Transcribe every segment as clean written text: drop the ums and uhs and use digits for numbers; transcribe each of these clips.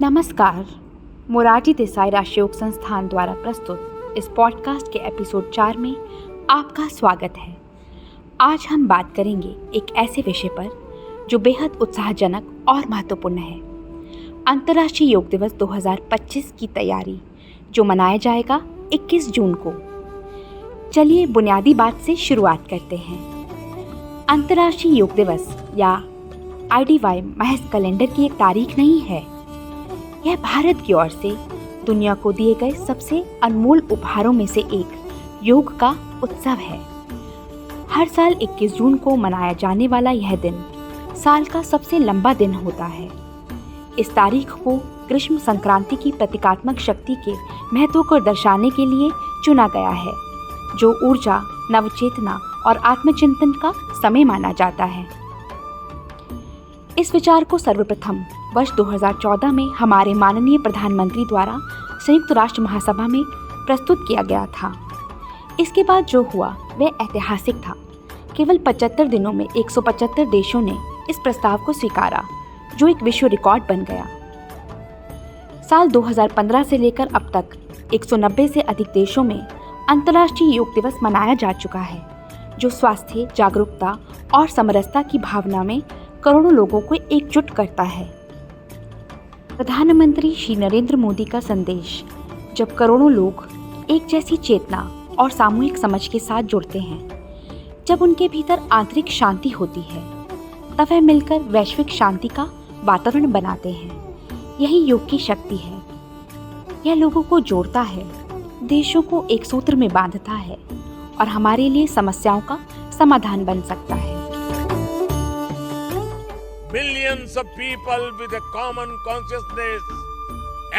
नमस्कार। मोरारजी देसाई राष्ट्रीय योग संस्थान द्वारा प्रस्तुत इस पॉडकास्ट के एपिसोड 4 में आपका स्वागत है। आज हम बात करेंगे एक ऐसे विषय पर जो बेहद उत्साहजनक और महत्वपूर्ण है। अंतर्राष्ट्रीय योग दिवस 2025 की तैयारी जो मनाया जाएगा 21 जून को। चलिए बुनियादी बात से शुरुआत करते हैं। अंतर्राष्ट्रीय योग दिवस या IDY महज कैलेंडर की एक तारीख नहीं है। यह भारत की ओर से दुनिया को दिए गए सबसे अनमोल उपहारों में से एक योग का उत्सव है। हर साल 21 जून को मनाया जाने वाला यह दिन साल का सबसे लंबा दिन होता है। इस तारीख को ग्रीष्म संक्रांति की प्रतीकात्मक शक्ति के महत्व को दर्शाने के लिए चुना गया है, जो ऊर्जा, नवचेतना और आत्मचिंतन का समय माना जाता है। इस विचार को सर्वप्रथम वर्ष 2014 में हमारे माननीय प्रधानमंत्री द्वारा संयुक्त राष्ट्र महासभा में प्रस्तुत किया गया था। इसके बाद जो हुआ वह ऐतिहासिक था। केवल 75 दिनों में 175 देशों ने इस प्रस्ताव को स्वीकारा, जो एक विश्व रिकॉर्ड बन गया। साल 2015 से लेकर अब तक 190 से अधिक देशों में अंतर्राष्ट्रीय योग दिवस मनाया जा चुका है, जो स्वास्थ्य, जागरूकता और समरसता की भावना में करोड़ों लोगों को एकजुट करता है। प्रधानमंत्री श्री नरेंद्र मोदी का संदेश, जब करोड़ों लोग एक जैसी चेतना और सामूहिक समझ के साथ जुड़ते हैं, जब उनके भीतर आंतरिक शांति होती है, तब वह मिलकर वैश्विक शांति का वातावरण बनाते हैं। यही योग की शक्ति है। यह लोगों को जोड़ता है, देशों को एक सूत्र में बांधता है और हमारे लिए समस्याओं का समाधान बन सकता है। Millions of people with a common consciousness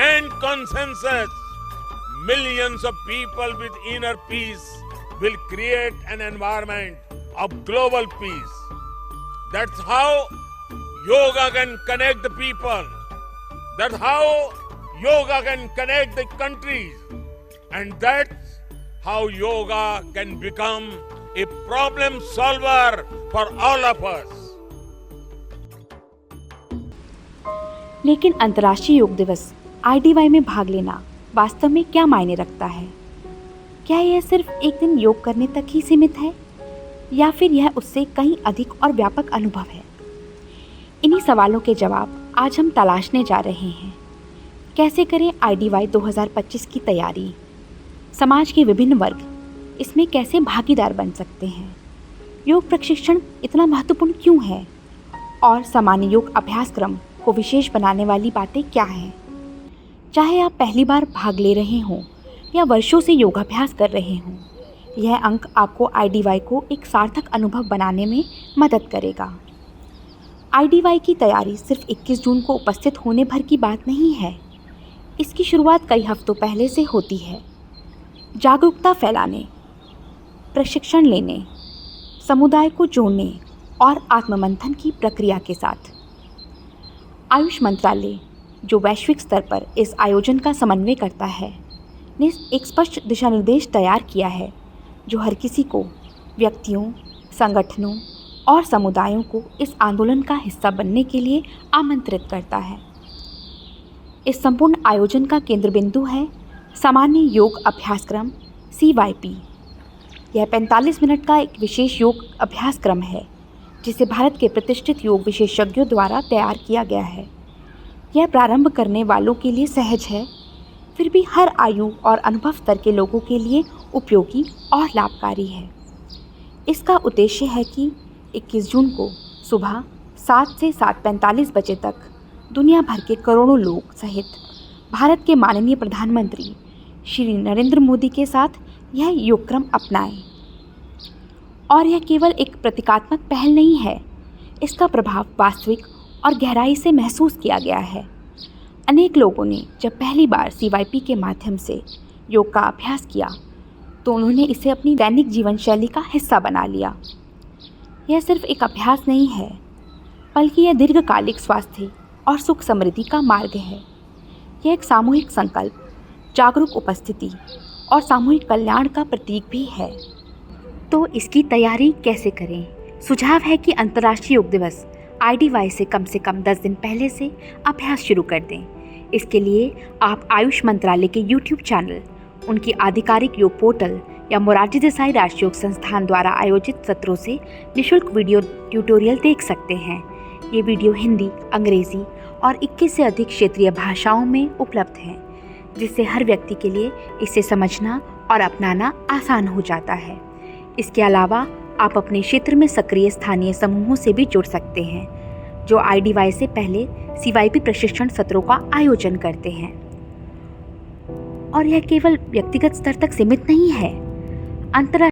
and consensus, millions of people with inner peace will create an environment of global peace. That's how yoga can connect the people. That's how yoga can connect the countries. And that's how yoga can become a problem solver for all of us. लेकिन अंतर्राष्ट्रीय योग दिवस IDY में भाग लेना वास्तव में क्या मायने रखता है? क्या यह सिर्फ एक दिन योग करने तक ही सीमित है, या फिर यह उससे कहीं अधिक और व्यापक अनुभव है? इन्हीं सवालों के जवाब आज हम तलाशने जा रहे हैं। कैसे करें IDY 2025 की तैयारी? समाज के विभिन्न वर्ग इसमें कैसे भागीदार बन सकते हैं? योग प्रशिक्षण इतना महत्वपूर्ण क्यों है? और सामान्य योग अभ्यासक्रम को विशेष बनाने वाली बातें क्या हैं? चाहे आप पहली बार भाग ले रहे हों या वर्षों से योगाभ्यास कर रहे हों, यह अंक आपको IDY को एक सार्थक अनुभव बनाने में मदद करेगा। IDY की तैयारी सिर्फ 21 जून को उपस्थित होने भर की बात नहीं है। इसकी शुरुआत कई हफ्तों पहले से होती है। जागरूकता फैलाने, प्रशिक्षण लेने, समुदाय को जोड़ने और आत्ममंथन की प्रक्रिया के साथ। आयुष मंत्रालय, जो वैश्विक स्तर पर इस आयोजन का समन्वय करता है, ने एक स्पष्ट दिशा निर्देश तैयार किया है, जो हर किसी को, व्यक्तियों, संगठनों और समुदायों को इस आंदोलन का हिस्सा बनने के लिए आमंत्रित करता है। इस संपूर्ण आयोजन का केंद्र बिंदु है सामान्य योग अभ्यासक्रम CYP। यह 45 मिनट का एक विशेष योग अभ्यासक्रम है, जिसे भारत के प्रतिष्ठित योग विशेषज्ञों द्वारा तैयार किया गया है। यह प्रारंभ करने वालों के लिए सहज है, फिर भी हर आयु और अनुभव स्तर के लोगों के लिए उपयोगी और लाभकारी है। इसका उद्देश्य है कि 21 जून को सुबह 7 से 7:45 बजे तक दुनिया भर के करोड़ों लोग सहित भारत के माननीय प्रधानमंत्री श्री नरेंद्र मोदी के साथ यह योगक्रम अपनाएं। और यह केवल एक प्रतीकात्मक पहल नहीं है, इसका प्रभाव वास्तविक और गहराई से महसूस किया गया है। अनेक लोगों ने जब पहली बार CYP के माध्यम से योग का अभ्यास किया, तो उन्होंने इसे अपनी दैनिक जीवन शैली का हिस्सा बना लिया। यह सिर्फ एक अभ्यास नहीं है, बल्कि यह दीर्घकालिक स्वास्थ्य और सुख समृद्धि का मार्ग है। यह एक सामूहिक संकल्प, जागरूक उपस्थिति और सामूहिक कल्याण का प्रतीक भी है। तो इसकी तैयारी कैसे करें? सुझाव है कि अंतर्राष्ट्रीय योग दिवस IDY से कम 10 दिन पहले से अभ्यास शुरू कर दें। इसके लिए आप आयुष मंत्रालय के YouTube चैनल, उनकी आधिकारिक योग पोर्टल या मोरारजी देसाई राष्ट्रीय योग संस्थान द्वारा आयोजित सत्रों से निःशुल्क वीडियो ट्यूटोरियल देख सकते हैं। ये वीडियो हिंदी, अंग्रेजी और 21 से अधिक क्षेत्रीय भाषाओं में उपलब्ध हैं, जिससे हर व्यक्ति के लिए इसे समझना और अपनाना आसान हो जाता है। इसके अलावा आप अपने क्षेत्र में सक्रिय स्थानीय समूहों से भी जुड़ सकते हैं, जो IDY से पहले CYP प्रशिक्षण सत्रों का आयोजन करते हैं। और यह केवल व्यक्तिगत स्तर तक सीमित नहीं है। अंतर्राष्ट्रीय